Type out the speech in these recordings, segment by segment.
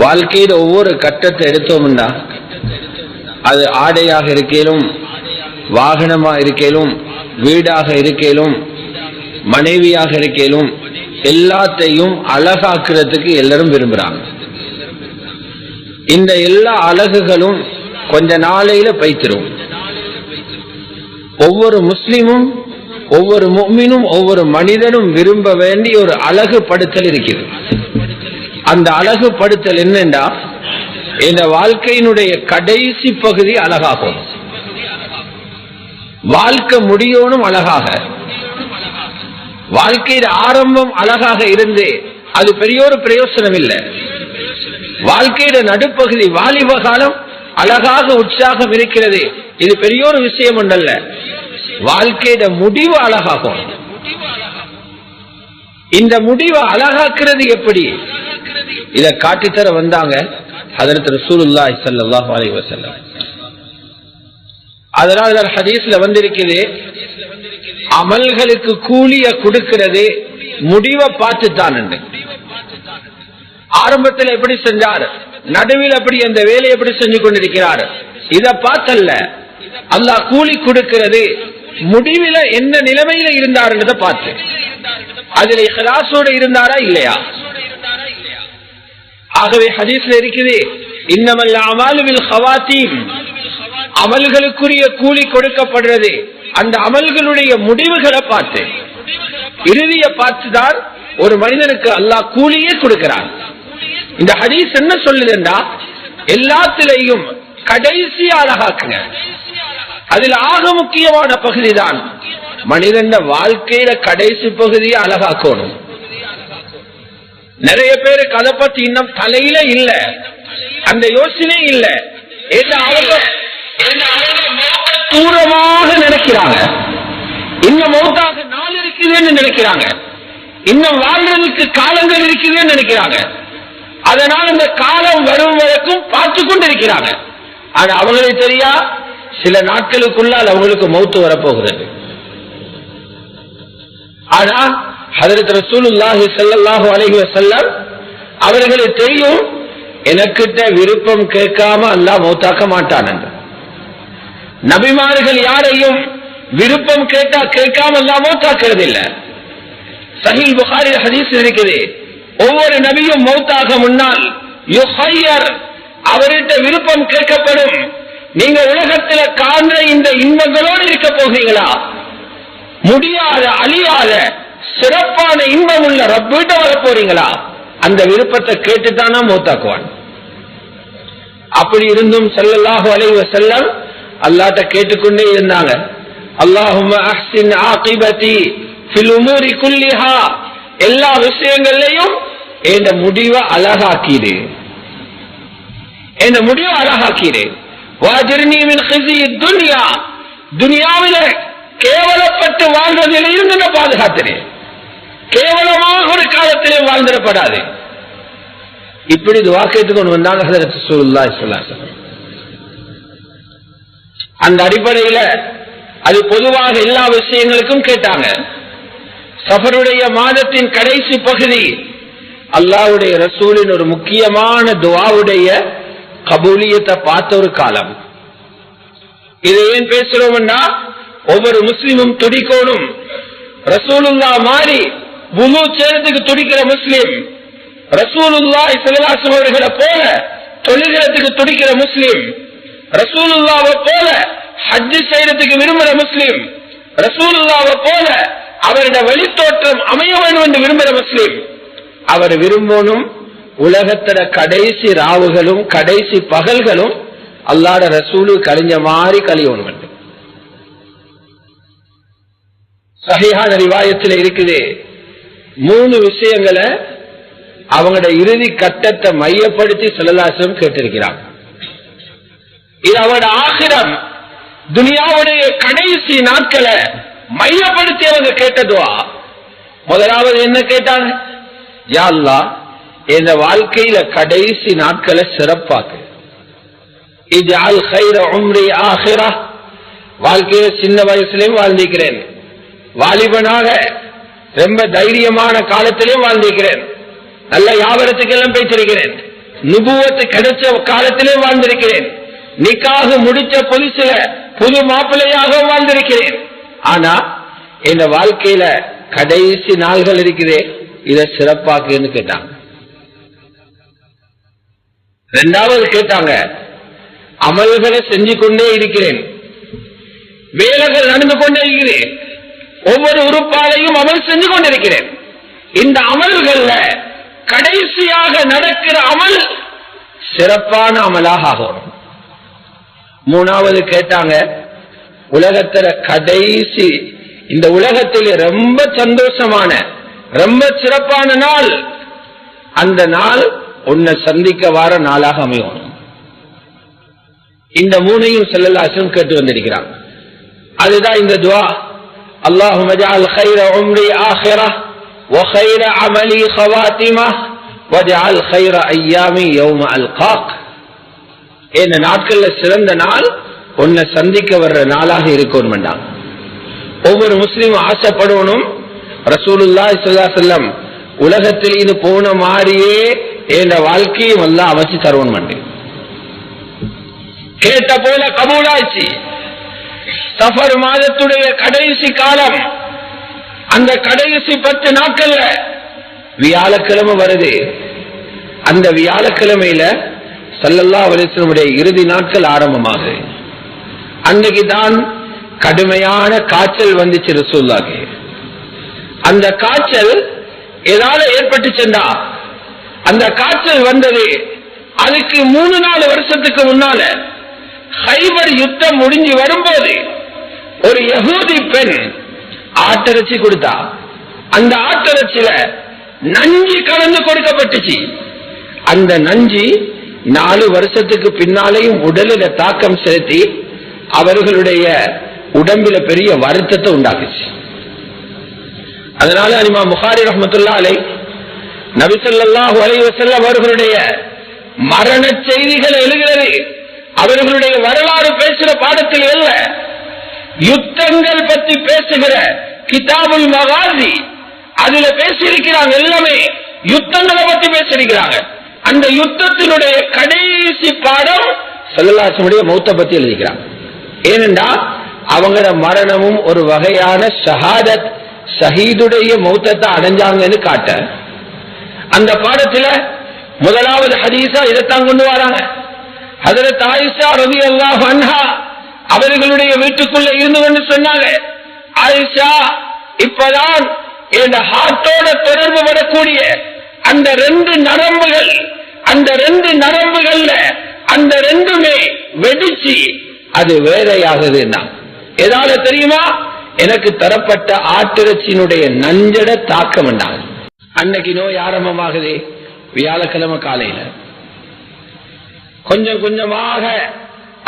வாழ்க்கையில ஒவ்வொரு கட்டத்தை எடுத்தோம்னா அது ஆடையாக இருக்கலும், வாகனமா இருக்கலும், வீடாக இருக்கலும், மனைவியாக இருக்கலும், எல்லாத்தையும் அழகாக்குறதுக்கு எல்லாரும் விரும்புறாங்க. இந்த எல்லா அழகுகளும் கொஞ்ச நாளையில பைத்திரும். ஒவ்வொரு முஸ்லிமும், ஒவ்வொரு முஃமினும், ஒவ்வொரு மனிதனும் விரும்ப வேண்டிய ஒரு அழகு படுத்தல் இருக்கிறது. அந்த அழகு படுத்தல் என்னண்டா, இந்த வாழ்க்கையினுடைய கடைசி பகுதி அழகாகும். வாழ்க்கை முடியணும் அழகாக. வாழ்க்கையின் ஆரம்பம் அழகாக இருந்து அது பெரிய ஒரு பிரயோசனம் இல்லை. வாழ்க்கையில நடுப்பகுதி வாலிப காலம் அழகாக உற்சாகம் இருக்கிறது, இது பெரிய ஒரு விஷயம் ஒன்றல்ல. வாழ்க்கையில முடிவு அழகாகும். இந்த முடிவை அழகாக்குறது எப்படி, இத காட்டித்தர வந்தாங்க ஹஜ்ரத் ரசூலுல்லாஹி ஸல்லல்லாஹு அலைஹி வஸல்லம். அதனால ஹதீஸ்ல வந்திருக்குது, அமல்களுக்கு கூலிய கொடுக்கிறது முடிவை பார்த்துத்தான். ஆரம்பத்தில் எப்படி செஞ்சார், நடுவில் எப்படி அந்த வேலையை எப்படி செஞ்சு கொண்டிருக்கிறார், இத பார்த்தல்ல. அல்லாஹ் கூலி கொடுக்கிறது முடிவில என்ன நிலைமையில இருந்தாருன்றத பார்த்து, அதுல இஹ்லாஸோட இருந்தாரா இல்லையா. ஆகவே ஹதீஸ்ல இருக்குது, இன்னமல் அமாலு பில் ஹவாத்தீம், அமல்களுக்குரிய கூலி கொடுக்கப்படுறது அந்த அமல்களுடைய முடிவுகளை பார்த்து, இறுதியை பார்த்துதான் ஒரு மனிதனுக்கு அல்லாஹ் கூலியே கொடுக்கிறான். இந்த ஹதீஸ் என்ன சொல்லுதுன்னா, எல்லாத்திலையும் கடைசி அழகாக்குங்க. அதில் ஆக முக்கியமான பகுதி தான் மனிதன் வாழ்க்கையில கடைசி பகுதியை அழகாக்கணும். நிறைய பேருக்கு அதை பத்தி இன்னும் தலையில இல்ல, அந்த யோசனை இல்ல. தூரமாக நினைக்கிறாங்க, இன்னும் மௌத்தாக நாள் இருக்குதுன்னு நினைக்கிறாங்க, இன்னும் வாழ்றதுக்கு காலங்கள் இருக்குதுன்னு நினைக்கிறாங்க. அதனால் அந்த காலம் வரும் வரைக்கும் பார்த்து கொண்டு இருக்கிறாங்க. ஆனா அவங்களுக்கு தெரியா, சில நாட்களுக்குள்ளால் அவங்களுக்கு மௌத்து வரப்போகிறது. ஆனா ஹஜ்ரத் ரசூலுல்லாஹி ஸல்லல்லாஹு அலைஹி வஸல்லம் அவர்களுக்கு தெரியும், எனக்கிட்ட விருப்பம் கேட்காம அல்லாஹ் மௌத்தாக்க மாட்டான் என்று. நபிமார்கள் யாரையும் விருப்பம் கேட்டா கேட்காம அல்லாஹ் மௌத்தாக்குறது இல்ல. சஹீஹ் புகாரி ஹதீஸ் இருக்குது, ஒவ்வொரு நபியும் மௌத்தாக முன்னால் யுஹய்யர், அவர்கிட்ட விருப்பம் கேட்கப்படும். நீங்க உலகத்தில் காண்ற இந்த இன்பங்களோடு இருக்க போகிறீங்களா, முடியாத அழியாத சிறப்பான இன்பம் உள்ள ரப்பிட்ட வர போறீங்களா, அந்த விருப்பத்தை கேட்டுத்தானா மௌத்தாக்குவான். அப்படி இருந்தும் ஸல்லல்லாஹு அலைஹி வஸல்லம் அல்லாஹ்ட்ட கேட்டுக்கொண்டே இருந்தாங்க, அல்லாஹும்ம அஹ்சின் ஆகிபதி ஃபில் உமூரி குல்லிஹா, எல்லா விஷயங்களையும் இந்த முடிவை அழகாக்கிடு, இந்த முடிவை அழகாக்கிடு. வாஜிர்னி மின் ஹிஸி துன்யா, துனியாவில கேவலப்பட்டு வாழ்றதில் இருந்து நான் பாதுகாத்தினேன், கேவலமாக ஒரு காலத்திலே வாழ்ந்திடப்படாது. இப்படி துஆ கேட்டுக்கொண்டு வந்தாங்க ஹஜ்ரத் ரசூலுல்லாஹி ஸல்லல்லாஹு அலைஹி வஸல்லம். அந்த அடிப்படையில அது பொதுவாக எல்லா விஷயங்களுக்கும் கேட்டாங்க. சஃபருடைய மாதத்தின் கடைசி பகுதி அல்லாஹ்வுடைய ரசூலின் ஒரு முக்கியமான துஆவுடைய கபூலியத்தை பார்த்த ஒரு காலம். இதை ஏன் பேசுறோம்னா, ஒவ்வொரு முஸ்லிமும் துடிக்கணும். ரசூலுல்லாஹ் மாறி வுது செய்யறதுக்கு துடிக்கிற முஸ்லிம், ரசூலுல்லாஹி ஸல்லல்லாஹு அலைஹி வஸல்லம் அவர்களை போல தொழுகிறதுக்கு துடிக்கிற முஸ்லிம், ரசூலுல்லாஹ்வை போல ஹஜ் செய்யறதுக்கு விரும்புற முஸ்லிம், ரசூலுல்லாஹ்வை போல அவருடைய வழித்தோற்றம் அமைய வேண்டும் என்று விரும்புகிற முஸ்லிம், அவர் விரும்பணும் உலகத்தில கடைசி ராவுகளும் கடைசி பகல்களும் அல்லாஹ்வுடைய ரசூலு கழிஞ்ச மாதிரி கழியணும் வேண்டும். சஹீஹான ரிவாயத்தில் இருக்குது, 3 விஷயங்களை அவங்களுடைய இறுதி கட்டத்தை மையப்படுத்தி ஸல்லல்லாஹு அலைஹி வஸல்லம் கேட்டிருக்கிறாங்க. இது அவருடைய ஆகிரம், துனியாவுடைய கடைசி நாட்களை மையப்படுத்தி அவங்க கேட்ட துஆ. முதலாவது என்ன கேட்டாங்க, யா அல்லாஹ் இந்த வாழ்க்கையில கடைசி நாட்களை சிறப்பாக்கு, இஜ்அல் கைர உம்ரி ஆகிரா, வாழ்க்கையில சின்ன வயசுலயும் வாழ்ந்திருக்கிறேன், வாலிபனாக ரொம்ப தைரியமான காலத்திலேயும் வாழ்ந்திருக்கிறேன், நல்ல வியாபாரத்துக்கெல்லாம் பேசிருக்கிறேன், நுபுவத்து கிடைச்ச காலத்திலே வாழ்ந்திருக்கிறேன், நிக்காக முடிச்ச புதுசுல புது மாப்பிள்ளையாக வாழ்ந்திருக்கிறேன். ஆனா என் வாழ்க்கையில கடைசி நாள்கள் இருக்கிறேன், இதை சிறப்பாக்குன்னு கேட்டாங்க. இரண்டாவது கேட்டாங்க, அமல்களை செஞ்சு கொண்டே இருக்கிறேன், வேலைகள் நடந்து கொண்டே இருக்கிறேன், ஒவ்வொரு உறுப்பாலையும் அமல் செஞ்சு கொண்டிருக்கிறேன். இந்த அமல்கள்ல கடைசியாக நடக்கிற அமல் சிறப்பான அமலாக ஆகும். மூணாவது கேட்டாங்க, உலகத்துல கடைசி இந்த உலகத்தில் ரொம்ப சந்தோஷமான ரொம்ப சிறப்பான நாள், அந்த நாள் உன்னை சந்திக்க வார நாளாக அமையும். இந்த மூணையும் ஸல்லல்லாஹு அலைஹி வஸல்லம் கேட்டு வந்திருக்கிறார். அதுதான் இந்த துஆ, அல்லாஹும்ம ஜஅல் கைர உம்ரி ஆখিরাহ வ கைர அமலி ஹவாத்திமஹ் வஜஅல் கைர அய்யாமி யௌம அல்காக். இந்த நாட்கள்ல சிறந்த நாள் உன்னை சந்திக்க வர்ற நாளாக இருக்கணும். ஒவ்வொரு முஸ்லிமும் ஆசைப்படணும், ரசூலுல்லாஹி ஸல்லல்லாஹு அலைஹி வஸல்லம் உலகத்தில் இது போன மாதிரியே என்ற வாழ்க்கையும் எல்லாம் அமைச்சு தருவன். கேட்ட போல கபூலாச்சு. சஃபர் மாதத்துடைய கடைசி காலம், அந்த கடைசி 10 நாட்கள்ல வியாழக்கிழமை வருது. அந்த வியாழக்கிழமையில ஸல்லல்லாஹு அலைஹி வஸல்லம் இறுதி நாட்கள் ஆரம்பமாகுது. அன்னைக்கு தான் கடுமையான காய்ச்சல் வந்துச்சு ரசூலுல்லாஹ்க்கு. அந்த காய்ச்சல் ஏதாவது ஏற்பட்டுச்சுண்டா, அந்த காய்ச்சல் வந்தது அதுக்கு 3-4 வருஷத்துக்கு முன்னால ஹைபர் யுத்தம் முடிஞ்சு வரும்போது ஒரு யஹூதி பெண் ஆட்டிறைச்சி கொடுத்தா. அந்த ஆட்டிறைச்சியில நஞ்சு கலந்து கொடுக்கப்பட்டுச்சு. அந்த நஞ்சு 4 வருஷத்துக்கு பின்னாலேயும் உடலில தாக்கம் செலுத்தி அவர்களுடைய உடம்பில பெரிய வருத்தத்தை உண்டாக்குச்சு. அதனால இமாம் புகாரி ரஹ்மத்துல்லாஹி அலைஹி நபி ஸல்லல்லாஹு அலைஹி வஸல்லம் அவர்களுடைய மரண செய்திகள் எழுதுகிறது அவர்களுடைய வரலாறு பேசுற பாடத்தில் அல்ல, யுத்தங்கள் பற்றி பேசுகிற கிதாபுல் மகாசி அதுல பேசியிருக்கிறாங்க. எல்லாமே யுத்தங்களை பற்றி பேசியிருக்கிறாங்க. அந்த யுத்தத்தினுடைய கடைசி பாடம் ஸல்லல்லாஹு அலைஹி வஸல்லம் மௌத்தை பத்தி எழுதிக்கிறாங்க. ஏனென்றா அவங்கள மரணமும் ஒரு வகையான ஷஹாதத், ஷஹீதுடைய மௌத்தத்தை அடைஞ்சாங்கன்னு காட்ட அந்த பாடத்துல முதலாவது ஹதீஸா இதைத்தான் கொண்டு வராங்க. ஹஜ்ரத் ஆயிஷா ரலியல்லாஹு அன்ஹா அவர்களுடைய வீட்டுக்குள்ள இருந்து கொண்டு சொன்னாங்க, ஆயிஷா இப்பதான் என் ஹார்ட்டோட தொடர்பு படக்கூடிய அந்த 2 நரம்புகள், அந்த 2 நரம்புகள்ல அந்த 2மே வெடிச்சு அது வேறையாகுதுன்னா ஏதாவது தெரியுமா? எனக்கு தரப்பட்ட ஆட்டிறைச்சியினுடைய நஞ்சட தாக்கம் என்றாங்க. அன்னைக்கு நோய் ஆரம்பமாகுது வியாழக்கிழமை காலையில. கொஞ்சம் கொஞ்சமாக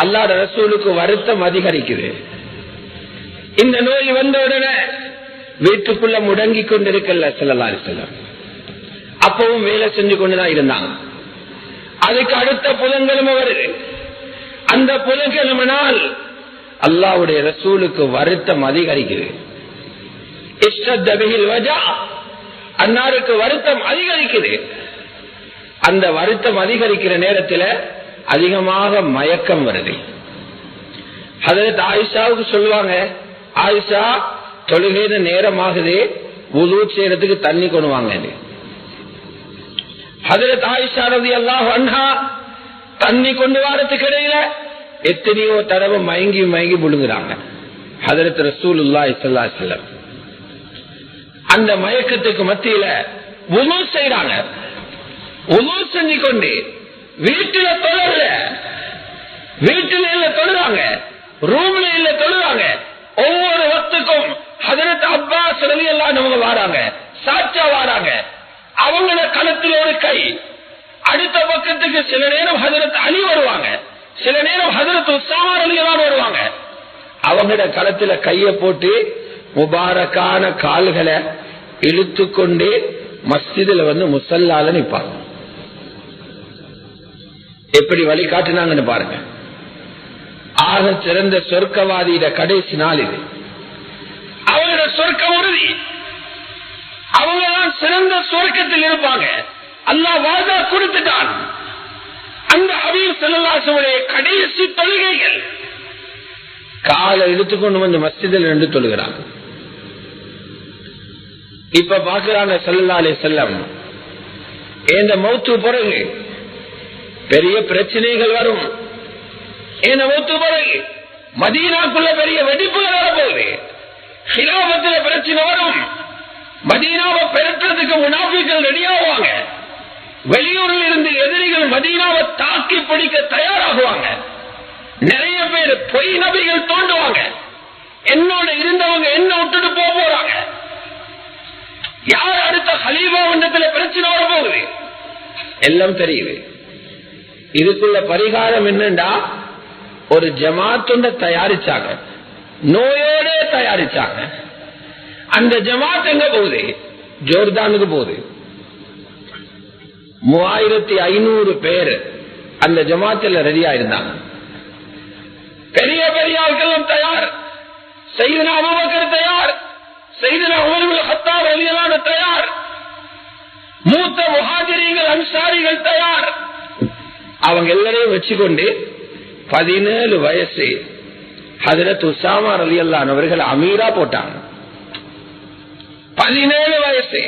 அல்லாஹ்வுடைய ரசூலுக்கு வருத்தம் அதிகரிக்குது. இந்த நோய் வந்த உடனே வீட்டுக்குள்ள முடங்கி கொண்டிருக்கல ஸல்லல்லாஹு அலைஹி வஸல்லம். அப்பவும் வேலை செஞ்சு கொண்டுதான் இருந்தாங்க. அதுக்கு அடுத்த புதன்கிழமை வருது. அந்த புதன்கிழமை நாள் அல்லாஹ்வுடைய ரசூலுக்கு வருத்தம் அதிகரிக்குது. இஷ்டத்த பிஹில் வஜா, அன்னாருக்கு வருத்தம் அதிகரிக்குது. அந்த வருத்தம் அதிகரிக்கிற நேரத்தில் அதிகமாக மயக்கம் வருது. ஹஜ்ரத் ஆயிஷாவுக்கு சொல்லுவாங்க, ஆயிஷா தொழுகையில நேரமாகுது, வுது செய்யறதுக்கு தண்ணி கொண்டு வாங்க. ஹஜ்ரத் ஆயிஷா ரலியல்லாஹு அன்ஹா தண்ணி கொண்டு வரதுக்கு இடையில எத்தனையோ தடவை மயங்கி மயங்கி விழுங்குறாங்க. ஹஜ்ரத் ரசூலுல்லாஹி ஸல்லல்லாஹு அலைஹி வஸல்லம் அந்த மயக்கத்துக்கு மத்தியில வுது செய்றாங்க. வுது செஞ்சு கொண்டு வீட்டுல தொழல, வீட்டுல இல்ல தொழுறாங்க, ரூம்ல இல்ல தொழுறாங்க. ஒவ்வொரு வக்துக்கும் ஹஜ்ரத் அப்பாஸ் ரலியல்லாஹு அன்ஹு வராங்க, சாட்சா வராங்க. அவங்கள களத்தில் ஒரு கை, அடுத்த பக்கத்துக்கு சில நேரம் ஹஜ்ரத் அலி வருவாங்க, சில நேரம் ஹஜ்ரத் உஸாமா ரலியல்லாஹு அன்ஹு வருவாங்க. அவங்களோட களத்துல கைய போட்டு முபாரக்கான கால்களை இழுத்துக்கொண்டு மஸ்ஜிதுல வந்து முஸல்லால நிப்பாங்க. எப்படி வழி காட்டினாங்கன்னு பாருங்க. ஆக சிறந்த சொர்க்கவாதியிட கடைசி நாள் இது. அவங்களோட சொர்க்கம் உறுதி. அவங்கதான் சிறந்த சொர்க்கத்தில் இருப்பாங்க. அல்லாஹ் வாதா கொடுத்துட்டான். ஸல்லல்லாஹு அலைஹி கடைசி தொழுகைகள். காலை இழுத்துக்கொண்டு வந்து மஸ்ஜிதில் நின்று தொழுகிறாங்க. இப்ப பாக்குறாங்க ஸல்லல்லாஹு அலைஹி வஸல்லம், இந்த மௌத்து பிறகு பெரிய பிரச்சனைகள் வரும். இந்த மௌத்து பிறகு மதீனாக்குள்ள பெரிய வெடிப்புகள் வரப்போகுது. ஹிலாபத்துல பிரச்சனை வரும். மதீனாவை பெருக்கிறதுக்கு முனாஃபிக்கள் ரெடியாகுவாங்க. வெளியூரில் இருந்து எதிரிகள் மதீனாவை தாக்கி பிடிக்க தயாராகுவாங்க. நிறைய பேர் பொய் நபிகள் தோண்டுவாங்க. என்னோட இருந்தவங்க என்ன விட்டுட்டு போறாங்க. யார் அடுத்த ஹலீஃபா மன்றத்துல பிரச்சனை வரப்போகுது எல்லாம் தெரியுது. இதுக்குள்ள பரிகாரம் என்னண்டா, ஒரு ஜமாத்துண்ட தயாரிச்சாங்க, நோயோட தயாரிச்சாங்க. அந்த ஜமாத் எங்க போகுது? ஜோர்தானுக்கு போகுது. 3500 பேர் அந்த ஜமாத்தில் ரெடியா இருந்தாங்க. பெரிய பெரிய ஆட்களும் தயார். சையதுனா அபூபக்கர் தயார், சையதுனா உமர் இப்னு கத்தாப் ரலியல்லாஹு அன்ஹு தயார், மூத்த முஹாஜிரீன்கள் அன்சாரிகள் தயார். அவங்க எல்லாரையும் வச்சுக்கொண்டு 17 வயசு ஹஜ்ரத் உஸாமா ரலியல்லாஹு அன்ஹு அவர்கள் அமீரா போட்டாங்க. 17 வயசு.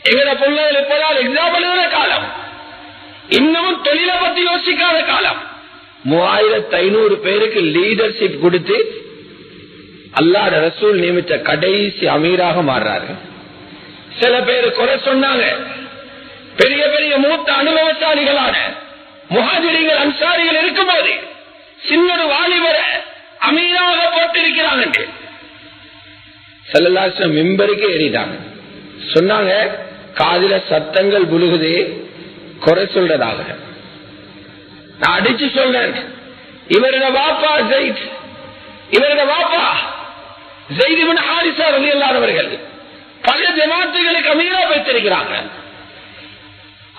எங்கட பிள்ளைகள் இப்பதான் எக்ஸாம் எழுதுற காலம், இன்னமும் தொழிலை பத்தி யோசிக்காத காலம். 3500 பேருக்கு லீடர்ஷிப் கொடுத்து அல்லாஹ் ரசூல் நியமித்த கடைசி அமீராக மாறுறாரு. சில பேர் குறை சொன்னாங்க. பெரிய பெரிய மூத்த அனுபவசாலிகளான முஹாஜிரீன்கள் அன்சாரிகள் இருக்கும்போது சின்னொரு வாலிபரை அமீராக போட்டிருக்கிறாங்க. ஸல்லல்லாஹு அலைஹி வஸல்லம் மிம்பருக்கு ஏறிட்டாங்க. சொன்னாங்க, காதில சத்தங்கள் புழுகுதே குறை சொல்றதாக. நான் அடிச்சு சொல்றேன், இவரோட வாப்பா ஸைத், இவரோட வாப்பா ஸைத் இப்னு ஹாரிஸா ரலியல்லாஹு அன்ஹு அவர்கள் பல ஜமாத்துகளுக்கு அமீரா வைத்திருக்கிறாங்க.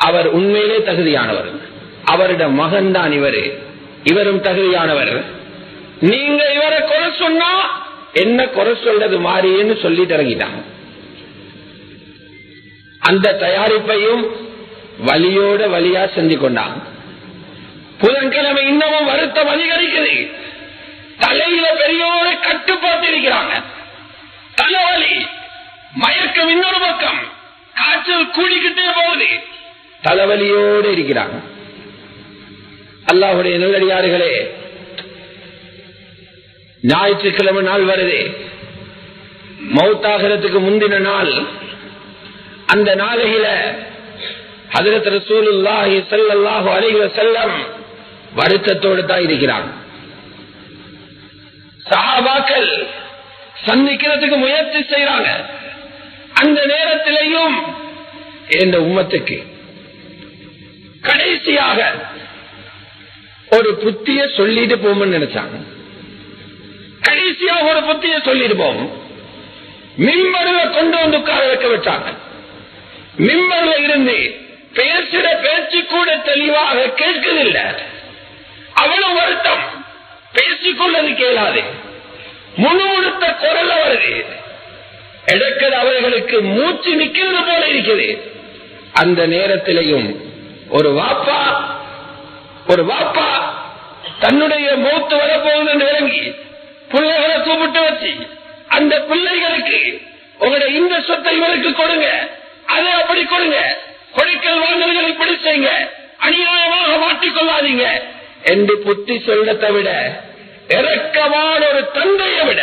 அவர் உண்மையிலே தகுதியானவர். அவருடைய மகன் தான் இவரு, இவரும் தகுதியானவர். நீங்க இவரை குறை சொன்னா என்ன குறை சொல்றது மாறின்னு சொல்லிட்டு இறங்கிட்டாங்க. அந்த தயாரிப்பையும் வலியோட வலியா செஞ்சு கொண்டாங்க. புதன்கிழமை இன்னமும் வருத்தம் அதிகரிக்குது. தலையில பெரியோர கட்டுப்பாட்டு இருக்கிறாங்க. தலைவலி, மயக்கம் இன்னொரு பக்கம், காய்ச்சல் கூடிக்கிட்டே போகுது. தலைவலியோடு இருக்கிறாங்க. அல்லாஹ்வுடைய நல்லடியார்களே, ஞாயிற்றுக்கிழமை நாள் வருது. மௌத்தாகிறதுக்கு முந்தின நாள். அந்த நாளையில ஹஜ்ரத் ரசூலுல்லாஹி ஸல்லல்லாஹு அலைஹி வஸல்லம் வருத்தத்தோடு தான் இருக்கிறாங்க. சஹாபாக்கள் சந்திக்கிறதுக்கு முயற்சி செய்யறாங்க. அந்த நேரத்திலேயும் இந்த உம்மத்துக்கு கடைசியாக ஒரு புத்திய சொல்லிட்டு போவோம்னு நினைச்சாங்க. கடைசியாக ஒரு புத்திய சொல்லிட்டு போவோம். மிம்பர்ல கொண்டு வந்து உட்கார வைக்க வச்சாங்க. மிம்பர்ல இருந்து பேசுற பேச்சு கூட தெளிவாக கேட்கதில்லை. அவ்வளவு வருத்தம். பேசிக்கொள்ளது கேளாது. முணுமுணுத்த குரல் வருது. எடுக்கிறது அவர்களுக்கு மூச்சு நிக்கிறது போல இருக்கிறது. அந்த நேரத்திலையும் ஒரு வாப்பா தன்னுடைய மௌத்து வரப்போகுது விளங்கி பிள்ளைகளை கூப்பிட்டு வச்சு, அந்த பிள்ளைகளுக்கு உங்களுடைய இந்த சொத்தை இவருக்கு கொடுங்க, அதை அப்படி கொடுங்க, கொடுக்கல் வாங்கல்கள் இப்படி செய்யுங்க, அநியாயமாக மாற்றிக்கொள்ளாதீங்க என்று புத்தி சொல்லத்தை விட, இரக்கமான ஒரு தந்தையை விட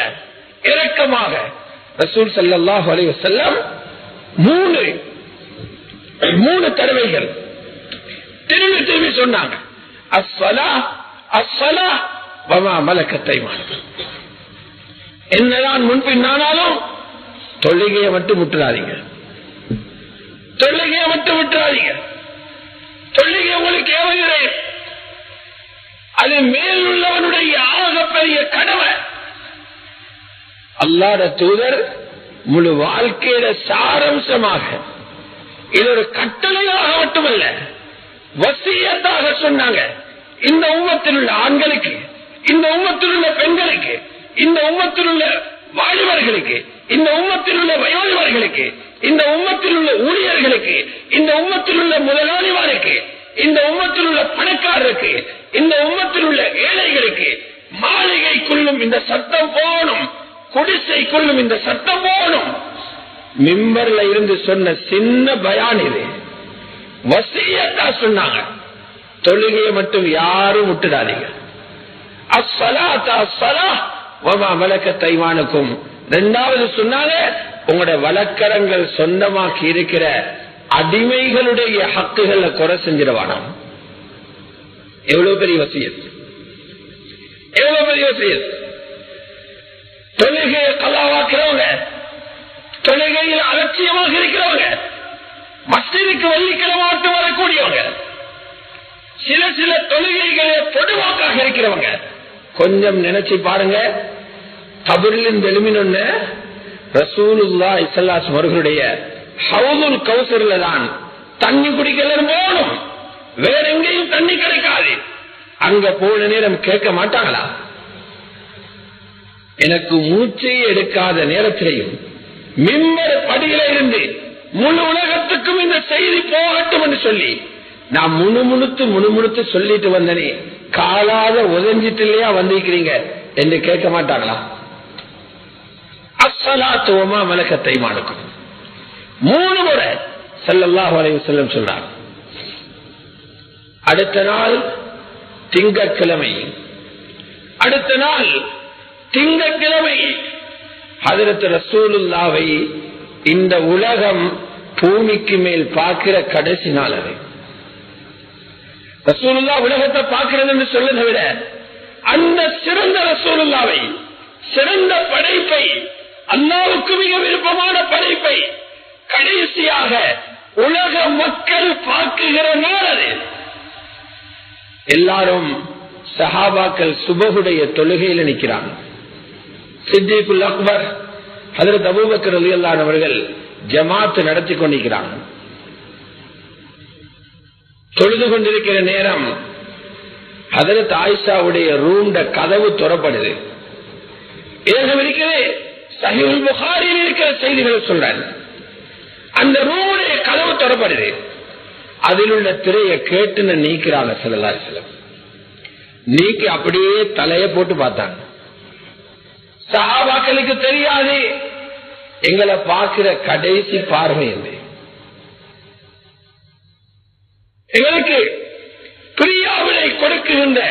இரக்கமாக ரசூல் ஸல்லல்லாஹு அலைஹி வஸல்லம் 3 தடவைகள் திரும்பி திரும்பி சொன்னாங்க, அஸ்ஸலா அஸ்ஸலா வமா மலக்கத் ஐமானுக்கும். என்னதான் முன்பின்னானாலும் தொழுகையை மட்டும் விட்டுறாதீங்க, தொழுகையை மட்டும் விட்டுறாதீங்க. தொழுகை உங்களுக்கு ஏவுகிறேன், அது மேலுள்ளவனுடைய ஆகப்பெரிய கடமை. அல்லாஹ்வுடைய தூதர் முழு வாழ்க்கையில சாரம்சமாக இது ஒரு கட்டளையாக மட்டுமல்ல, வசியத்தாக சொன்னாங்க. இந்த உம்மத்தில் உள்ள ஆண்களுக்கு, இந்த உம்மத்தில் உள்ள பெண்களுக்கு, இந்த உம்மத்தில் உள்ள வாலிபர்களுக்கு, இந்த உம்மத்தில் உள்ள வயோதிபர்களுக்கு, இந்த உம்மத்தில் உள்ள ஊழியர்களுக்கு, இந்த உம்மத்தில் உள்ள முதலாளிமாருக்கு, இந்த உம்மத்தில் உள்ள பணக்காரருக்கு, இந்த உம்மத்தில் உள்ள ஏழைகளுக்கு மாளிகைக்குள்ளும் இந்த சத்தம் போகணும், குடிசைக்குள்ளும் இந்த சத்தம் போகணும். மிம்பர்ல இருந்து சொன்ன சின்ன பயான் இது. வசியத்தா சொன்னாங்க, தொழுகையை மட்டும் யாரும் விட்டுடாதீங்க. அஸ்ஸலாத்து அஸ்ஸலாஹ் வமா மலக்கத் ஐமானுக்கும். இரண்டாவது சொன்னாங்க, உங்களுடைய வழக்கரங்கள் சொந்தமாக்கி இருக்கிற அடிமைகளுடைய ஹக்குகளை குறை செஞ்சிடவானாம். எவ்வளவு பெரிய வசியத், எவ்வளவு பெரிய வசியத். தொழுகையை கலாவாக்குறவங்க, தொழுகையில் அலட்சியமாக இருக்கிறவங்க, மஸ்ஜிதுக்கு வெள்ளிக்கிழமை மட்டும் வரக்கூடியவங்க, சில தொழுகைகளை பொதுவாக்காக இருக்கிறவங்க, கொஞ்சம் நினைச்சு பாருங்க. கபரிலிருந்து எழுமினொன்னு ரசூலுல்லாஹி ஸல்லல்லாஹு அலைஹி வஸல்லம் அவர்களுடைய ஹவுதுல் கௌசர்ல தான் தண்ணி குடிக்கலாம் போகணும். வேற எங்கேயும் தண்ணி கிடைக்காது. அங்க போன நேரம் கேட்க மாட்டாங்களா? எனக்கு மூச்சை எடுக்காத நேரத்திலையும் மிம்பர் படியில இருந்து முழு உலகத்துக்கும் இந்த செய்தி போகட்டும் என்று சொல்லி நான் முணுமுணுத்து சொல்லிட்டு வந்தனே, காலாத உதஞ்சிட்டு இல்லையா வந்திருக்கிறீங்க என்று கேட்க மாட்டாங்களா? அஸ்ஸலாத்து வமா மலக்கத் ஐமானுக்கும் 3 முறை ஸல்லல்லாஹு அலைஹி வஸல்லம் சொல்றாங்க. அடுத்த நாள் திங்கட்கிழமை, அடுத்த நாள் திங்கட்கிழமை ஹஜ்ரத் ரசூலுல்லாஹை இந்த உலகம் பூமிக்கு மேல் பார்க்கிற கடைசி நாள். அது ரசூலுல்லாஹ் உலகத்தை பார்க்கிறது என்று சொல்வதை விட அந்த சிறந்த ரசூலுல்லாஹை, சிறந்த படைப்பை, அல்லாஹ்வுக்கு மிக விருப்பமான படைப்பை கடைசியாக உலக மக்கள் பார்க்குகிற நாள் அது. எல்லாரும் சஹாபாக்கள் சுபஹுடைய தொழுகையில் நிற்கிறாங்க. சித்திகுல் அக்பர் ஹஜ்ரத் அபூபக்கர் ரலியல்லாஹு அன்ஹு அவர்கள் ஜமாத் நடத்தி கொண்டிருக்கிறாங்க. தொழுது கொண்டிருக்கிற நேரம் ஹஜ்ரத் ஆயிஷாவுடைய ரூம் கதவு திறப்படுது. இருக்கிறது சஹீஹுல் புகாரியில் இருக்கிற செய்திகளை சொல்றாங்க. அந்த ரூமுடைய கதவு திறப்படுது. அதில் உள்ள திரையை கேட்டு நீக்கிறாங்க ஸல்லல்லாஹு அலைஹி வஸல்லம். நீக்கி அப்படியே தலையை போட்டு பார்த்தாங்க. சஹாபாக்களுக்கு தெரியாது எங்களை பார்க்கிற கடைசி பார்வை என்று. எங்களுக்கு பிரியாவிலை கொடுக்குகின்ற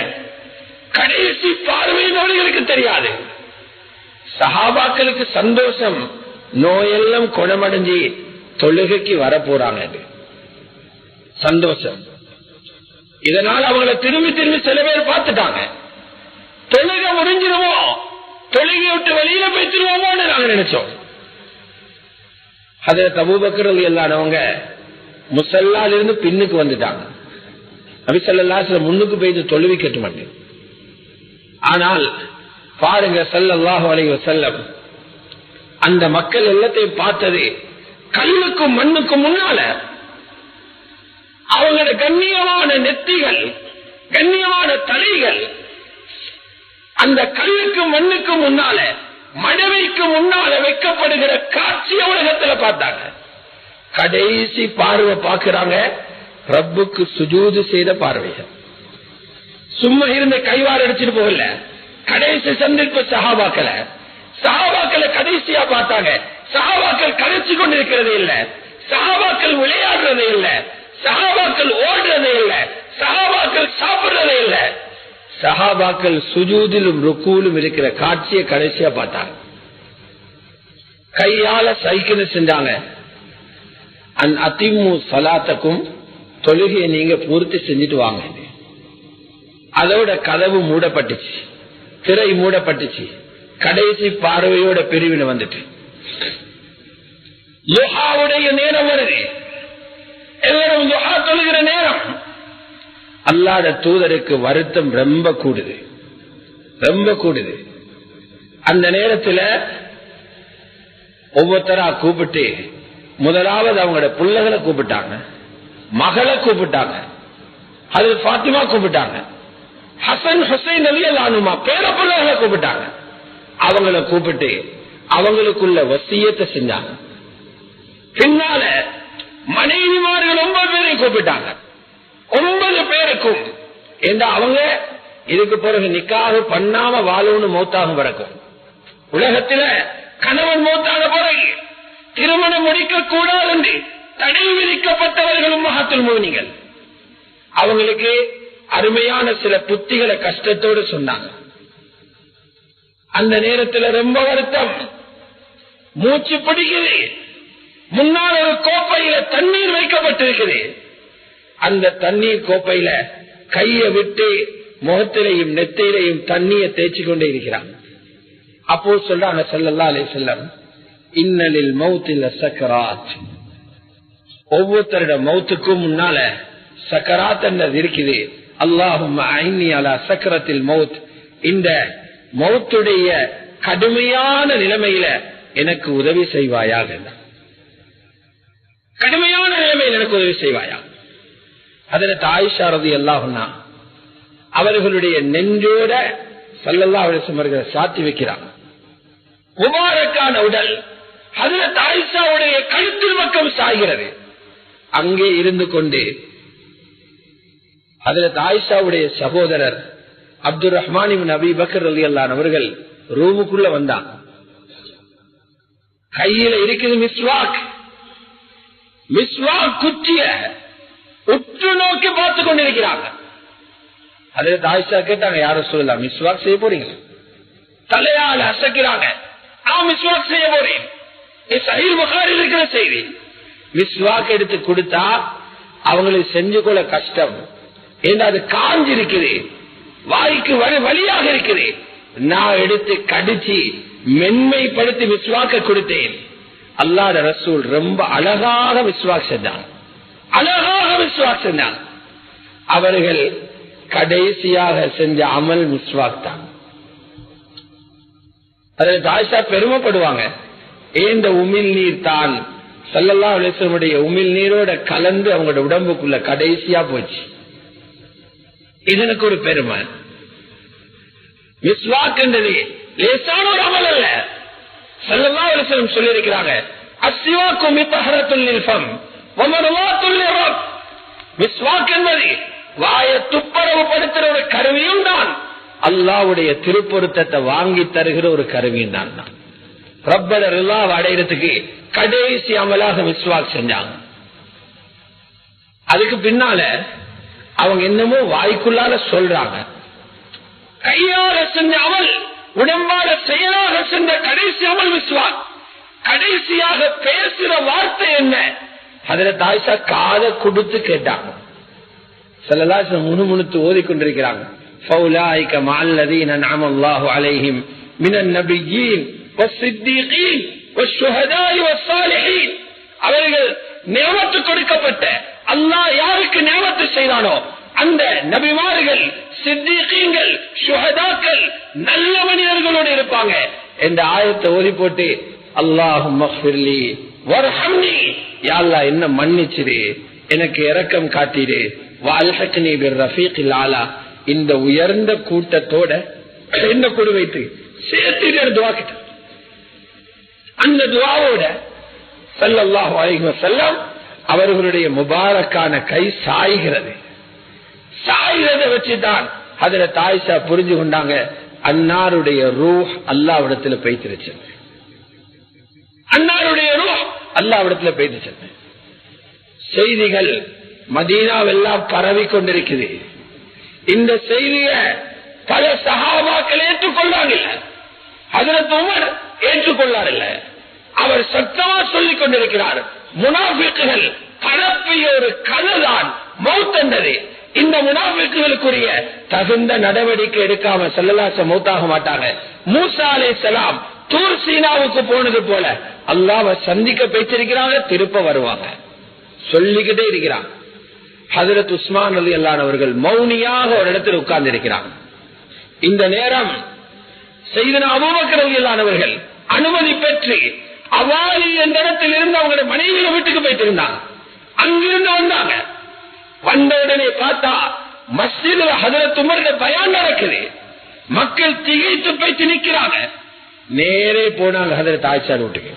கடைசி பார்வையினவர்களுக்கு தெரியாது. சஹாபாக்களுக்கு சந்தோஷம், நோயெல்லாம் குணமடைஞ்சி தொழுகைக்கு வரப்போறாங்க, சந்தோஷம். இதனால் அவங்களை திரும்பி சில பேர் பார்த்துட்டாங்க. தொழுகை முடிஞ்சிருமோ, தொழுகை விட்டு வெளியில போய்த்திருவோமோன்னு நாங்க நினைச்சோம். ஹஜ்ரத் அபூபக்கர் ரலியல்லாஹு அன்ஹு முஸல்லால இருந்து பின்னுக்கு வந்துட்டாங்க. நபி ஸல்லல்லாஹு அலைஹி வஸல்லம் முன்னுக்கு போய் தொழுவிக்கட்ட மாட்டேன். ஆனால் பாருங்க, ஸல்லல்லாஹு அலைஹி வஸல்லம் அந்த மக்கள் எல்லாத்தையும் பார்த்தது கல்லுக்கும் மண்ணுக்கும் முன்னால அவங்களோட கண்ணியமான நெத்திகள், கண்ணியமான தலைகள் அந்த கல்லுக்கு மண்ணுக்கு முன்னால, மடவைக்கு முன்னால வைக்கப்படுகிற காட்சி உலகத்தில் பார்த்தாங்க. கடைசி பார்வை பார்க்கிறாங்க, ரப்புக்கு சுஜூது செய்த பார்வைகள். சும்மா இருந்த கைவாறு அடிச்சுட்டு போகல. கடைசி சந்திப்பு சஹாபாக்களை கடைசியா பார்த்தாங்க. சஹாபாக்கள் கரைச்சு கொண்டிருக்கிறதே இல்ல, சஹாபாக்கள் விளையாடுறதே இல்ல, சஹாபாக்கள் ஓடுறதே இல்ல, சஹாபாக்கள் சாப்பிடுறதே இல்ல. சஹாபாக்கள் சுஜூதிலும் ருக்கூலும் இருக்கிற காட்சியை கடைசியா பார்த்தாங்க. கையால சைக்கிள் செஞ்சாங்க. அன் அதிம்மு ஸலாத்தக்கும், தொழுகையை நீங்க பூர்த்தி செஞ்சுட்டு வாங்க. அதோட கதவு மூடப்பட்டுச்சு, திரை மூடப்பட்டுச்சு. கடைசி பார்வையோட பிரிவினை வந்துட்டு லுஹாவுடைய நேரம் வருது. எல்லாரும் லுஹா தொழுகிற நேரம். அல்லாஹ்வுடைய தூதருக்கு வருத்தம் ரொம்ப கூடுது, ரொம்ப கூடுது. அந்த நேரத்தில் ஒவ்வொருத்தரா கூப்பிட்டு, முதலாவது அவங்களோட பிள்ளைகளை கூப்பிட்டாங்க, மகளை கூப்பிட்டாங்க, அது ஃபாத்திமா கூப்பிட்டாங்க, ஹசன் ஹுசைன் ரலியல்லாஹு அன்ஹுமா பேர பிள்ளைகளை கூப்பிட்டாங்க. அவங்களை கூப்பிட்டு அவங்களுக்குள்ள வசியத்தை செஞ்சாங்க. பின்னால மனைவிமார்கள் 9 பேரை கூப்பிட்டாங்க. 9 பேருக்கும் அவங்க இதுக்கு பிறகு நிக்காக பண்ணாம வாழணும் மௌத்தாக பிறக்கும். உலகத்துல கணவன் மௌத்தான பிறகு திருமணம் முடிக்க கூடாது என்று தடை விதிக்கப்பட்டவர்களும் மஹத்துல் முஃமினீன்கள். அவங்களுக்கு அருமையான சில புத்திகளை கஷ்டத்தோடு சொன்னாங்க. அந்த நேரத்தில் ரொம்ப வருத்தம், மூச்சு பிடிக்குது. முன்னால் ஒரு கோப்பையில தண்ணீர் வைக்கப்பட்டிருக்குது. அந்த தண்ணீர் கோப்பையில கையை விட்டு முகத்திலையும் நெத்திலையும் தண்ணியை தேய்ச்சி கொண்டே இருக்கிறாங்க. அப்போ சொல்றாங்க ஸல்லல்லாஹு அலைஹி வஸல்லம், இன்னலில் மௌத்தில் சக்கராத், ஒவ்வொருத்தருடைய மௌத்துக்கும் முன்னால சக்கராத் என்றது இருக்குது. அல்லாஹும்ம ஐன்னி அலா சக்கரத்தில் மௌத், இந்த மௌத்துடைய கடுமையான நிலைமையில எனக்கு உதவி செய்வாயாக, கடுமையான நிலைமையில் எனக்கு உதவி செய்வாயா. ஹஜ்ரத் ஆயிஷா ரலியல்லாஹு அன்ஹா அவர்களுடைய நெஞ்சோட ஸல்லல்லாஹு அலைஹி வஸல்லம் அவர்களை சாத்தி வைக்கிறாங்க. முபாரக்கான உடல் ஹஜ்ரத் ஆயிஷாவுடைய கழுத்தில் பக்கம் சாய்கிறது. அங்கே இருந்து கொண்டு ஹஜ்ரத் ஆயிஷாவுடைய சகோதரர் அப்துல் ரஹ்மான் இப்னு அபீ பக்கர் ரலியல்லாஹு அவர்கள் ரூமுக்குள்ள வந்தாங்க. கையில இருக்குது மிஸ்வாக். மிஸ்வாக் குச்சிய உற்று நோக்கி பார்த்து கொண்டிருக்கிறாங்க. ஹஜ்ரத் ஆயிஷா கேட்டாங்க, யார சொல்லலாம், மிஸ்வாக் செய்ய போறீங்க? தலையால் அசைக்கிறாங்க, மிஸ்வாக் செய்ய போறேன். சஹீஹ் புகாரியில் இருக்கிற செய்தி. மிஸ்வாக் எடுத்து கொடுத்தா அவங்களுக்கு செஞ்சு கொள்ள கஷ்டம். ஏன்னா அது காஞ்சி இருக்குது, வாய்க்கு வழியாக இருக்குது. நான் எடுத்து கடிச்சு மென்மைப்படுத்தி மிஸ்வாக்க கொடுத்தேன். அல்லாஹ்வுடைய ரசூல் ரொம்ப அழகாக மிஸ்வாக் செஞ்சாங்க, அழகாக மிஸ்வாக் செஞ்சாங்க. அவர்கள் கடைசியாக செஞ்ச அமல் மிஸ்வாக் தான். அதில் ஆயிஷா பெருமைப்படுவாங்க, இந்த உமிழ் நீர் தான் ஸல்லல்லாஹு அலைஹி வஸல்லம் உமிழ் நீரோட கலந்து அவங்களோட உடம்புக்குள்ள கடைசியா போச்சு. இதற்கு ஒரு பெருமை. மிஸ்வாக் என்றது லேசான ஒரு அமல் அல்ல. ஸல்லல்லாஹு அலைஹி வஸல்லம் சொல்லி இருக்கிறாங்க, அஸ்ஸிவாக்கு மித்ஹரத்துல் லில்ஃபம் வ மர்வாத்துல் லிரப். மிஸ்வாக் என்பது வாயை துப்புரவுபடுத்துற ஒரு கருவியும் தான், அல்லாஹ்வுடைய திருப்பொருத்தத்தை வாங்கி தருகிற ஒரு கருவியும் தான். ரப்பர் ரிலாவை அடையிறதுக்கு கடைசி அமலாக மிஸ்வாக் செஞ்சாங்க. அதுக்கு பின்னால அவங்க என்னமோ வாய்க்குள்ளால சொல்றாங்க, கையால செஞ்ச அமல், உடம்பால செயலாக செஞ்ச கடைசி அமல் மிஸ்வாக். கடைசியாக பேசுற வார்த்தை என்ன? ஹஜ்ரத் ஆயிஷா காதை கொடுத்து கேட்டாங்க. ஸல்லல்லாஹு அலைஹி வஸல்லம் முணுமுணுத்து ஓதிக்கொண்டிருக்கிறாங்க, ஃபௌலாயிக மஅல்லதீன அன்அமல்லாஹு அலைஹிம் மினன் நபிய்யீன் வஸ்ஸித்தீகீன் வஷ்ஷுஹதாஇ வஸ்ஸாலிஹீன். அவர்கள் நியமத்து கொடுக்கப்பட்ட, அல்லாஹ் யாருக்கு நியமத்து செய்தானோ அந்த நபிமார்கள், சித்தீகீன்கள், ஷுஹதாக்கள், நல்ல மனிதர்களோடு இருப்பாங்க என்ற ஆயத்தை ஓதி போட்டு, அல்லாஹும்ம ஃபிர்லி வர்ஹம்னி, யா அல்லாஹ் என்ன மன்னிச்சிரு, எனக்கு இரக்கம் காட்டிடு, வஅல்ஹக்னி பிர்ரஃபீகில் ஆலா, இந்த உயர்ந்த கூட்டத்தோட என்ன கொடு வைத்து சேர்த்து துஆ கேட்ட. அந்த துஆவோட ஸல்லல்லாஹு அலைஹி வஸல்லம் அவர்களுடைய முபாரக்கான கை சாய்கிறது. சாய்கிறத வச்சுதான் ஹஜ்ரத் ஆயிஷா புரிஞ்சு கொண்டாங்க, அன்னாருடைய ரூஹ் அல்லாஹ்விடத்துல போய்த்திருச்சு, அன்னாருடைய ரூஹ் அல்லாஹ்விடத்துல போய்த்திருச்சு. செய்திகள் மதீனாவெல்லாம் பரவி கொண்டிருக்குது. இந்த செய்தியை பல சஹாபாக்கள் ஏற்றுக்கொள்றாங்க. ஹஜ்ரத் உமர் ஏற்றுக்கொள்ளார் இல்ல, அவர் சத்தமா சொல்லிக் கொண்டிருக்கிறார், முனாஃபிக்குகள் பரப்பிய ஒரு கதைதான் மௌத் என்றது. இந்த முனாஃபிக்குகளுக்குரிய தகுந்த நடவடிக்கை எடுக்காம ஸல்லல்லாஹு அலைஹி வஸல்லம் மௌத்தாக மாட்டாங்க. மூசா அலைஹிஸ்ஸலாம் தூர் சீனாவுக்கு போனது போல அல்லாஹ்வை சந்திக்க பேசிருக்கிறாங்க, திருப்ப வருவாங்க சொல்லிக்கிட்டே இருக்கிறாங்க. ஹஜ்ரத் உஸ்மான் ரலியல்லாஹு அன்ஹு அவர்கள் மௌனியாக ஒரு இடத்தில் உட்கார்ந்து இருக்கிறாங்க. இந்த நேரம் சையதுனா அபூபக்கர் ரலியல்லாஹு அன்ஹு அவர்கள் அனுமதி பெற்று அவாலி என்ற இடத்தில் இருந்து அவங்களுடைய மனைவியை வீட்டுக்கு போயிட்டு இருந்தாங்க. அங்கிருந்து வந்தாங்க. வந்த உடனே பார்த்தா மஸ்ஜிதுல ஹஜ்ரத் உமருக்கு பயான் நடக்குது. மக்கள் திகைத்து போயிட்டு நிக்கிறாங்க. நேரே போனாங்க ஹஜ்ரத் ஆயிஷா வீட்டுக்கு.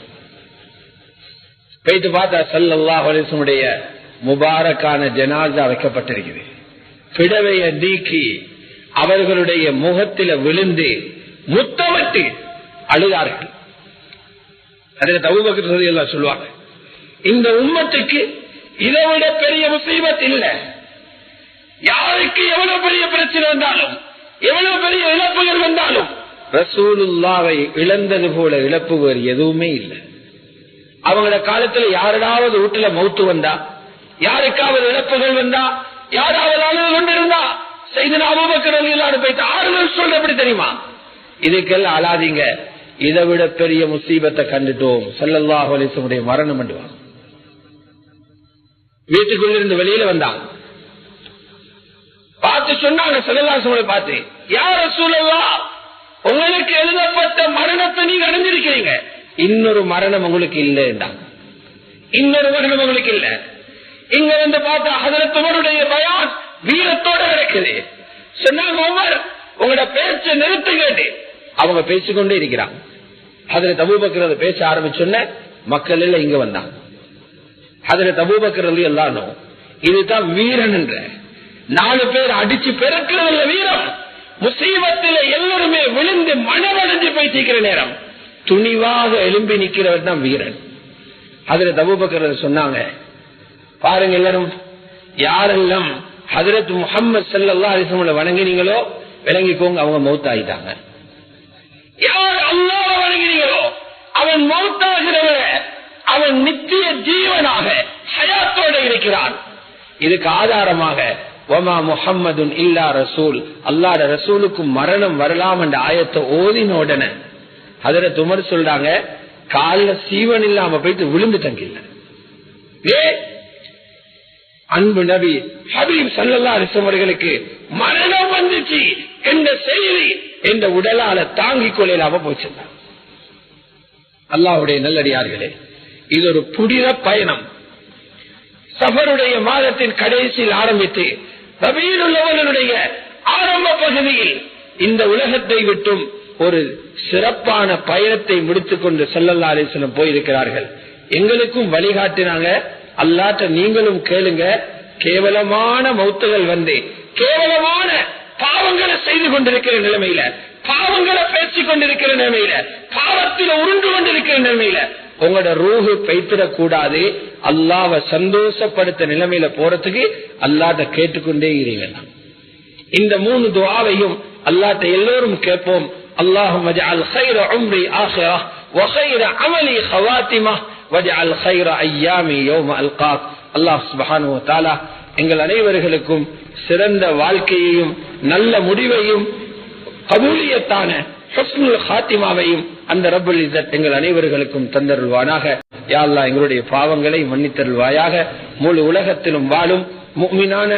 போயிட்டு பார்த்தா ஸல்லல்லாஹு அலைஹி வஸல்லம் முபாரக்கான ஜனாசா வைக்கப்பட்டிருக்கிறது. பிடவையை நீக்கி அவர்களுடைய முகத்தில விழுந்து முத்தமிட்டு அழுதார்கள். அதில் அபூபக்கர் ரலியல்லாஹு சொல்லுவாங்க, இந்த உம்மத்துக்கு இதை விட பெரிய முசீபத் இல்லை. யாருக்கு எவ்வளவு பெரிய பிரச்சனை வந்தாலும், எவ்வளவு பெரிய இழப்புகள் வந்தாலும், ரசூலுல்லாவை இழந்தது போல இழப்பு வேறு எதுவுமே இல்லை. அவங்கள காலத்துல யாராவது வீட்டுல மௌத்து வந்தா, யாருக்காவது இழப்புகள் வந்தா, யாராவது அழுது கொண்டிருந்தா, செய்தனா அபூபக்கர் ரலியல்லாஹு போயிட்டு ஆறுதல் சொல்ற எப்படி தெரியுமா? இதுக்கெல்லாம் அழாதீங்க, இதை விட பெரிய முசீபத்தை கண்டுட்டோம், ஸல்லல்லாஹு அலைஹி வஸல்லம் மரணம் பண்ணுவாங்க. வீட்டுக்குள்ளிருந்து வெளியில வந்தாங்க, பார்த்து சொன்னாங்க ஸல்லல்லாஹு அலைஹி வஸல்லம் பார்த்து, யா ரசூலல்லாஹ், உங்களுக்கு எழுதப்பட்ட மரணத்தை நீங்க அடைஞ்சிருக்கிறீங்க, இன்னொரு மரணம் உங்களுக்கு இல்லை என்றாங்க. இன்னொரு மரணம் உங்களுக்கு இல்லை. இங்க வந்து பார்த்தா ஹஜ்ரத் உமருடைய பயான் வீரத்தோட நடக்குது. சொன்னாங்க, உமர் உங்களோட பேச்சை நிறுத்து கேட்டு அவங்க பேசிக்கொண்டே இருக்கிறாங்க. ஹஜ்ரத் அபூபக்கர் பேச ஆரம்பிச்சோன்ன மக்கள் எல்லாம் இங்க வந்தாங்க. ஹஜ்ரத் அபூபக்கர் ரலியல்லாஹு அன்ஹு, இதுதான் வீரன் என்ற 4 பேர் அடிச்சு பெருக்கிறதுல வீரம். முசீபத்தில் எல்லாருமே விழுந்து மனவடைஞ்சு பேசிக்கிற நேரம் துணிவாக எழும்பி நிக்கிறவர் தான் வீரன். ஹஜ்ரத் அபூபக்கர் சொன்னாங்க, பாருங்க எல்லாரும், யாரெல்லாம் ஹஜ்ரத் முஹம்மது ஸல்லல்லாஹு அலைஹி வஸல்லம் வணங்கினீங்களோ விளங்கிக்கோங்க, அவங்க மௌத்தாயிட்டாங்க. யார் அல்லாஹ்வை வணங்கினீங்களோ அவன் மௌத்தாகிறவர அவன் நித்திய ஜீவனாக ஹயாத்தோடு இருக்கிறான். இதுக்கு ஆதாரமாக வமா முஹம்மதுன் இல்லா ரசூல், அல்லாஹ்வுடைய ரசூலுக்கும் மரணம் வரலாம் என்ற ஆயத்தை ஓதின உடனே ஹஜ்ரத் உமர் சொல்றாங்க, கால்ல சீவன் இல்லாம போயிட்டு விழுந்துட்டங்க. இல்ல அன்பு நபி ஹபீப் ஸல்லல்லாஹு அலைஹி வஸல்லம் அவர்களுக்கு மரணம் வந்துச்சு என்ற செய்தி என்ற உடலால தாங்கிக் கொள்ளலாம போச்சு. அல்லாஹ்வுடைய நல்லடியார்களே, இது ஒரு புனித பயணம். சஃபருடைய மாதத்தின் கடைசியில் ஆரம்பித்து ரபீஉல் அவ்வலுடைய ஆரம்ப பகுதியில் இந்த உலகத்தை விட்டும் ஒரு சிறப்பான பயணத்தை முடித்துக் கொண்டு ஸல்லல்லாஹு அலைஹி வஸல்லம் போயிருக்கிறார்கள். எங்களுக்கும் வழிகாட்டினாங்க, அல்லாஹ்ட்ட நீங்களும் கேளுங்க, கேவலமான மௌத்துகள் வந்து கேவலமான பாவங்களை செய்து கொண்டிருக்கிற நிலைமையில, பாவங்களை பேசிக் கொண்டிருக்கிற நிலைமையில, பாவத்தில் உருண்டு கொண்டிருக்கிற நிலைமையில உங்களோட ரூஹு பெய்த்திடக் கூடாது. அல்லாஹ்வை சந்தோஷப்படுத்த நிலைமையில போறதுக்கு அல்லாஹ்ட்ட கேட்டுக்கொண்டே இருங்க. இந்த 3 துஆவையும் அல்லாஹ்ட்ட எல்லோரும் கேட்போம். اللهم اجعل خير عمري آخرة وخير عملي خواتمة واجعل خير أيامي يوم ألقاك. அல்லாஹ் சுப்ஹானஹு வ தஆலா எங்கள் அனைவர்களுக்கும் சிறந்த வாழ்க்கையையும் நல்ல முடிவையும் கபூலியத்தான ஹுஸ்னுல் ஹாத்திமாவையும் அந்த ரப்புல் இஸ்ஸத் எங்கள் அனைவர்களுக்கும் தந்தருள்வானாக. யா அல்லாஹ், எங்களுடைய பாவங்களை மன்னித்தருள்வாயாக. முழு உலகத்திலும் வாழும் முஃமினான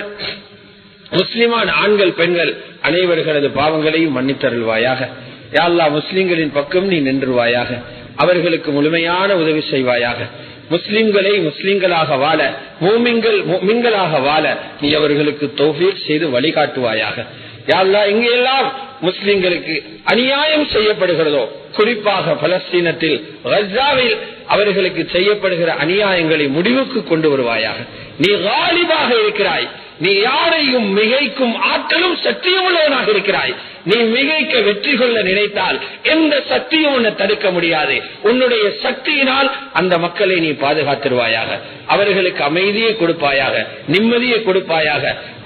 முஸ்லிமான ஆண்கள் பெண்கள் அனைவர்களது பாவங்களையும் மன்னித்தருள்வாயாக. யா அல்லாஹ், முஸ்லிம்களின் பக்கம் நீ நின்றுவாயாக. அவர்களுக்கு முழுமையான உதவி செய்வாயாக. முஸ்லிம்களை முஸ்லிம்களாக வாழ, மூமின்கள் முஃமின்களாக வாழ நீ அவர்களுக்கு தௌஃபீக் செய்து வழிகாட்டுவாயாக. யா அல்லாஹ், எங்கெல்லாம் முஸ்லிம்களுக்கு அநியாயம் செய்யப்படுகிறதோ, குறிப்பாக பலஸ்தீனத்தில் கஸாவில் அவர்களுக்கு செய்யப்படுகிற அநியாயங்களை முடிவுக்கு கொண்டு வருவாயாக. நீ காலிபாக இருக்கிறாய். நீ யாரையும் மிகைக்கும் ஆற்றலும் சக்தியும் உள்ளவனாக இருக்கிறாய். நீ மிகைக்க வெற்றி கொள்ள நினைத்தால் எந்த சக்தியும் உன்னை தடுக்க முடியாது. உன்னுடைய சக்தியினால் அந்த மக்களை நீ பாதுகாத்திருவாயாக. அவர்களுக்கு அமைதியை கொடுப்பாயாக, நிம்மதியை கொடுப்பாயாக.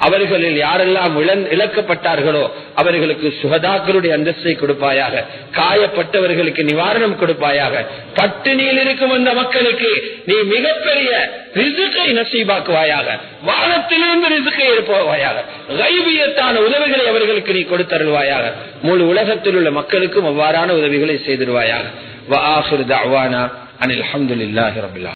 அவர்களில் யாரெல்லாம் இழக்கப்பட்டார்களோ அவர்களுக்கு சுஹதாக்களுடைய அந்தஸ்தை கொடுப்பாயாக. காயப்பட்டவர்களுக்கு நிவாரணம் கொடுப்பாயாக. பட்டினியில் இருக்கும் அந்த மக்களுக்கு நீ மிகப்பெரிய ரிஸ்கை நசீபாக்குவாயாக. வானத்திலிருந்து ரிஸ்கை எழுப்புவாயாக. கைபியத்தான உதவிகளை அவர்களுக்கு நீ கொடுத்தருள்வாயாக. முழு உலகத்தில் உள்ள மக்களுக்கும் அவ்வாறான உதவிகளை செய்திருவாயாக. வ ஆகிரு தஅவானா அனில் ஹம்துலில்லாஹி ரப்பில் ஆலமீன்.